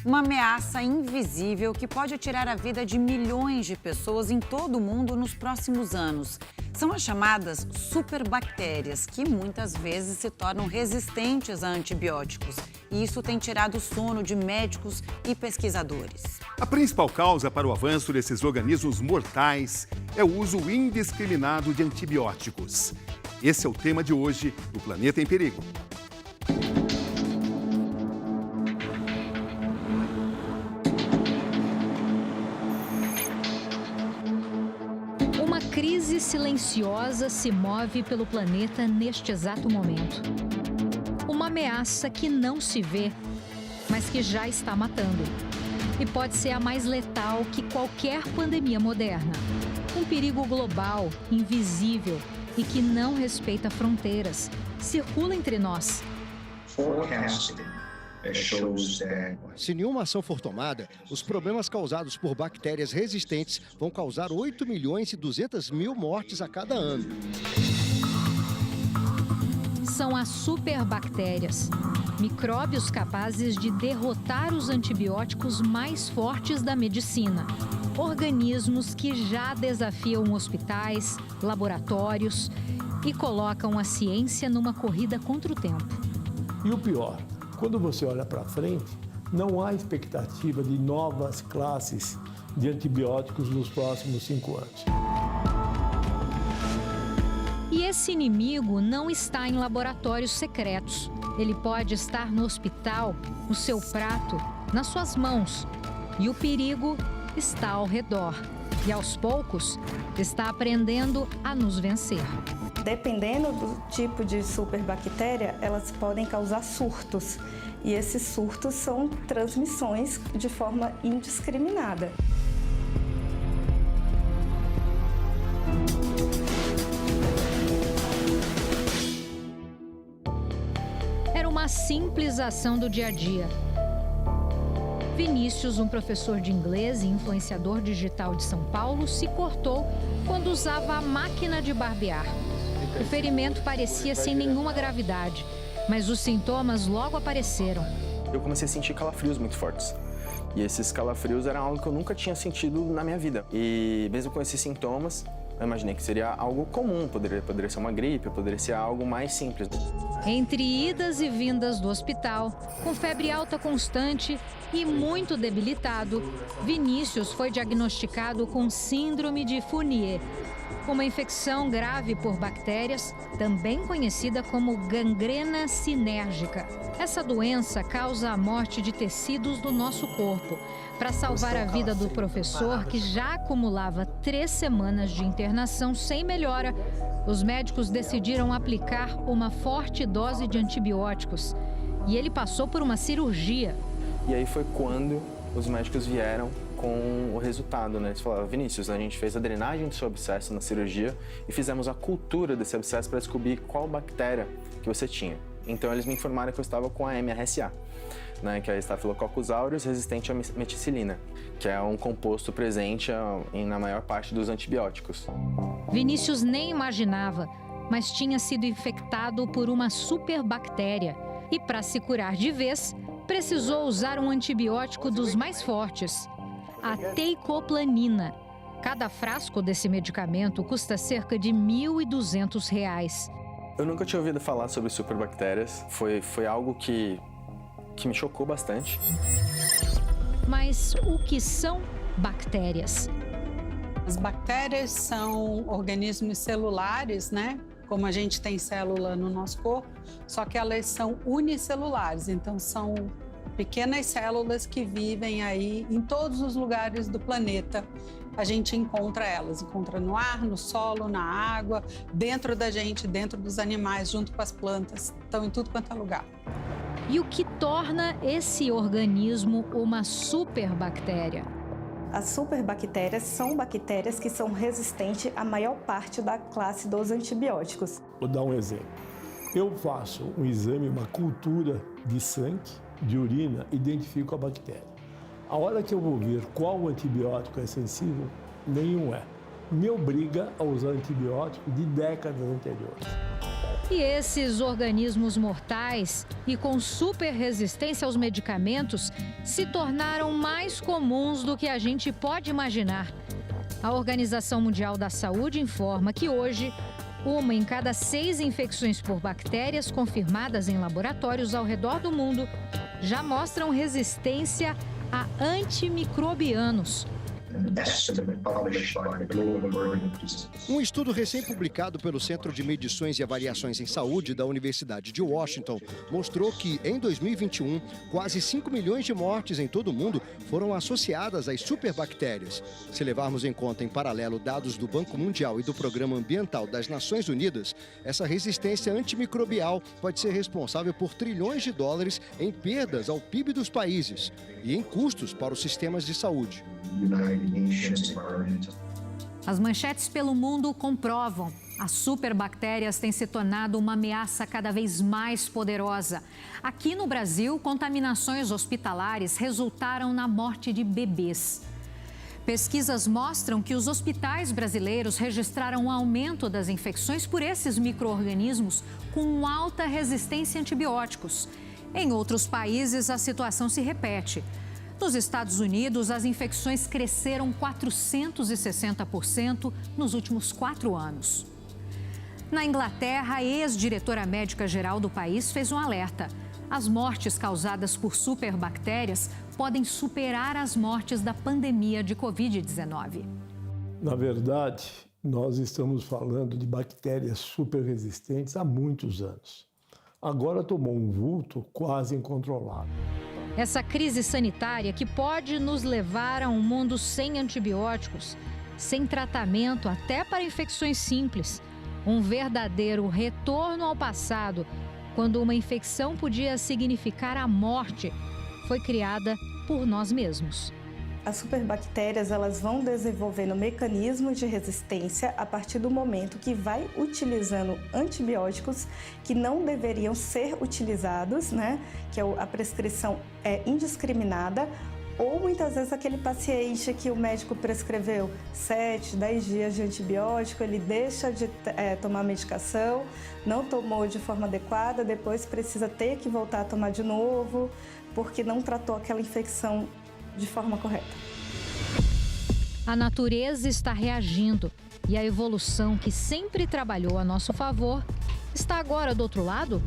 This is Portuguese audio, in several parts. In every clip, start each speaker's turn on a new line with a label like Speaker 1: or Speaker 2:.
Speaker 1: Uma ameaça invisível que pode tirar a vida de milhões de pessoas em todo o mundo nos próximos anos. São as chamadas superbactérias, que muitas vezes se tornam resistentes a antibióticos. E isso tem tirado o sono de médicos e pesquisadores.
Speaker 2: A principal causa para o avanço desses organismos mortais é o uso indiscriminado de antibióticos. Esse é o tema de hoje do Planeta em Perigo.
Speaker 3: Uma crise silenciosa se move pelo planeta neste exato momento. Uma ameaça que não se vê, mas que já está matando. E pode ser a mais letal que qualquer pandemia moderna. Um perigo global, invisível e que não respeita fronteiras. Circula entre nós.
Speaker 4: Se nenhuma ação for tomada, os problemas causados por bactérias resistentes vão causar 8 milhões e 200 mil mortes a cada ano.
Speaker 3: São as superbactérias, micróbios capazes de derrotar os antibióticos mais fortes da medicina. Organismos que já desafiam hospitais, laboratórios e colocam a ciência numa corrida contra o tempo.
Speaker 5: E o pior, quando você olha para frente, não há expectativa de novas classes de antibióticos nos próximos 5 anos.
Speaker 3: E esse inimigo não está em laboratórios secretos. Ele pode estar no hospital, no seu prato, nas suas mãos. E o perigo está ao redor. E aos poucos, está aprendendo a nos vencer.
Speaker 6: Dependendo do tipo de superbactéria, elas podem causar surtos. E esses surtos são transmissões de forma indiscriminada.
Speaker 3: Era uma simples ação do dia a dia. Vinícius, um professor de inglês e influenciador digital de São Paulo, se cortou quando usava a máquina de barbear. O ferimento parecia sem nenhuma gravidade, mas os sintomas logo apareceram.
Speaker 7: Eu comecei a sentir calafrios muito fortes. E esses calafrios eram algo que eu nunca tinha sentido na minha vida. E mesmo com esses sintomas, eu imaginei que seria algo comum, poderia ser uma gripe, poderia ser algo mais simples.
Speaker 3: Entre idas e vindas do hospital, com febre alta constante e muito debilitado, Vinícius foi diagnosticado com síndrome de Fournier, uma infecção grave por bactérias, também conhecida como gangrena sinérgica. Essa doença causa a morte de tecidos do nosso corpo. Para salvar a vida do professor, que já acumulava 3 semanas de internação sem melhora, os médicos decidiram aplicar uma forte dose de antibióticos. E ele passou por uma cirurgia.
Speaker 7: E aí foi quando os médicos vieram com o resultado, né? Eles falaram: Vinícius, a gente fez a drenagem do seu abscesso na cirurgia e fizemos a cultura desse abscesso para descobrir qual bactéria que você tinha. Então eles me informaram que eu estava com a MRSA, né, que é a Staphylococcus aureus resistente à meticilina, que é um composto presente na maior parte dos antibióticos.
Speaker 3: Vinícius nem imaginava, mas tinha sido infectado por uma superbactéria. E para se curar de vez, precisou usar um antibiótico dos mais fortes, a teicoplanina. Cada frasco desse medicamento custa cerca de R$ 1.200.
Speaker 7: Eu nunca tinha ouvido falar sobre superbactérias. Foi algo que me chocou bastante.
Speaker 3: Mas o que são bactérias?
Speaker 8: As bactérias são organismos celulares, né? Como a gente tem célula no nosso corpo, só que elas são unicelulares, então são pequenas células que vivem aí em todos os lugares do planeta. A gente encontra elas, encontra no ar, no solo, na água, dentro da gente, dentro dos animais, junto com as plantas, estão em tudo quanto é lugar.
Speaker 3: E o que torna esse organismo uma superbactéria?
Speaker 6: As superbactérias são bactérias que são resistentes à maior parte da classe dos antibióticos.
Speaker 5: Vou dar um exemplo. Eu faço um exame, uma cultura de sangue, de urina, identifico a bactéria. A hora que eu vou ver qual antibiótico é sensível, nenhum é. Me obriga a usar antibiótico de décadas anteriores.
Speaker 3: E esses organismos mortais e com super resistência aos medicamentos se tornaram mais comuns do que a gente pode imaginar. A Organização Mundial da Saúde informa que hoje, 1 em cada 6 infecções por bactérias confirmadas em laboratórios ao redor do mundo já mostram resistência a antimicrobianos.
Speaker 4: Um estudo recém-publicado pelo Centro de Medições e Avaliações em Saúde da Universidade de Washington mostrou que, em 2021, quase 5 milhões de mortes em todo o mundo foram associadas às superbactérias. Se levarmos em conta, em paralelo, dados do Banco Mundial e do Programa Ambiental das Nações Unidas, essa resistência antimicrobial pode ser responsável por trilhões de dólares em perdas ao PIB dos países e em custos para os sistemas de saúde.
Speaker 3: As manchetes pelo mundo comprovam. As superbactérias têm se tornado uma ameaça cada vez mais poderosa. Aqui no Brasil, contaminações hospitalares resultaram na morte de bebês. Pesquisas mostram que os hospitais brasileiros registraram um aumento das infecções por esses micro-organismos com alta resistência a antibióticos. Em outros países, a situação se repete. Nos Estados Unidos, as infecções cresceram 460% nos últimos 4 anos. Na Inglaterra, a ex-diretora médica-geral do país fez um alerta. As mortes causadas por superbactérias podem superar as mortes da pandemia de Covid-19.
Speaker 5: Na verdade, nós estamos falando de bactérias superresistentes há muitos anos. Agora tomou um vulto quase incontrolável.
Speaker 3: Essa crise sanitária que pode nos levar a um mundo sem antibióticos, sem tratamento até para infecções simples. Um verdadeiro retorno ao passado, quando uma infecção podia significar a morte, foi criada por nós mesmos.
Speaker 6: As superbactérias, elas vão desenvolvendo mecanismos de resistência a partir do momento que vai utilizando antibióticos que não deveriam ser utilizados, né? Que a prescrição é indiscriminada, ou muitas vezes aquele paciente que o médico prescreveu 7, 10 dias de antibiótico, ele deixa de tomar medicação, não tomou de forma adequada, depois precisa ter que voltar a tomar de novo, porque não tratou aquela infecção de forma correta.
Speaker 3: A natureza está reagindo e a evolução que sempre trabalhou a nosso favor está agora do outro lado?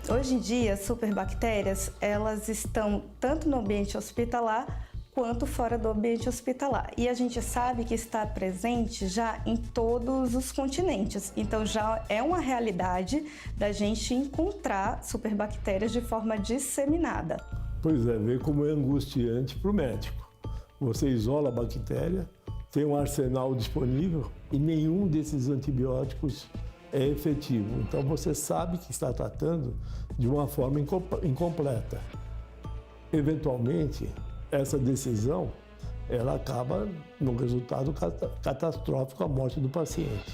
Speaker 6: Hoje em dia, as superbactérias, elas estão tanto no ambiente hospitalar quanto fora do ambiente hospitalar. E a gente sabe que está presente já em todos os continentes. Então já é uma realidade da gente encontrar superbactérias de forma disseminada.
Speaker 5: Pois é, vê como é angustiante para o médico. Você isola a bactéria, tem um arsenal disponível e nenhum desses antibióticos é efetivo. Então você sabe que está tratando de uma forma incompleta. Eventualmente, essa decisão ela acaba no resultado catastrófico, a morte do paciente.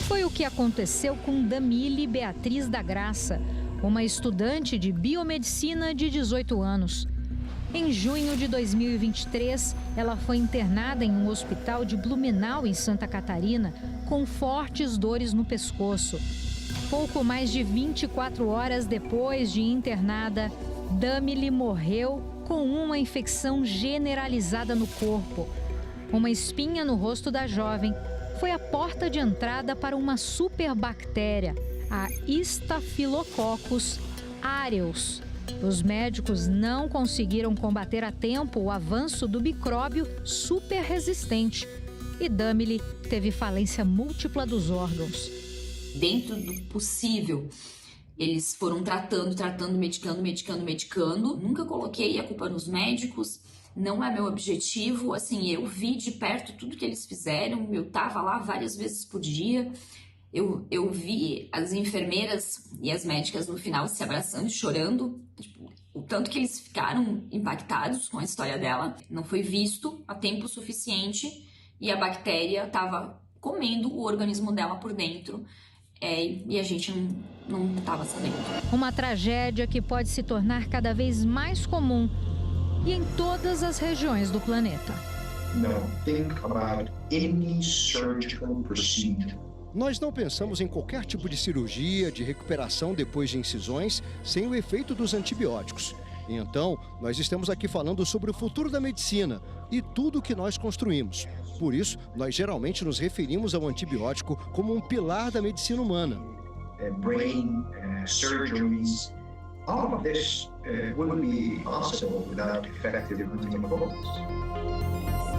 Speaker 3: Foi o que aconteceu com Damile Beatriz da Graça, uma estudante de biomedicina de 18 anos. Em junho de 2023, ela foi internada em um hospital de Blumenau, em Santa Catarina, com fortes dores no pescoço. Pouco mais de 24 horas depois de internada, Damile morreu com uma infecção generalizada no corpo. Uma espinha no rosto da jovem foi a porta de entrada para uma superbactéria, a Staphylococcus aureus. Os médicos não conseguiram combater a tempo o avanço do micróbio superresistente e Damile teve falência múltipla dos órgãos.
Speaker 9: Dentro do possível, eles foram tratando, medicando. Nunca coloquei a culpa nos médicos, não é meu objetivo. Assim, eu vi de perto tudo que eles fizeram, eu tava lá várias vezes por dia. Eu vi as enfermeiras e as médicas no final se abraçando e chorando. Tipo, o tanto que eles ficaram impactados com a história dela. Não foi visto a tempo suficiente e a bactéria estava comendo o organismo dela por dentro. E a gente não estava sabendo.
Speaker 3: Uma tragédia que pode se tornar cada vez mais comum e em todas as regiões do planeta.
Speaker 10: Now think about any surgical procedure
Speaker 4: Nós não pensamos em qualquer tipo de cirurgia, de recuperação depois de incisões, sem o efeito dos antibióticos. Então, nós estamos aqui falando sobre o futuro da medicina e tudo o que nós construímos. Por isso, nós geralmente nos referimos ao antibiótico como um pilar da medicina humana.
Speaker 10: Brain surgeries, all of this wouldn't be possible without effective antimicrobials.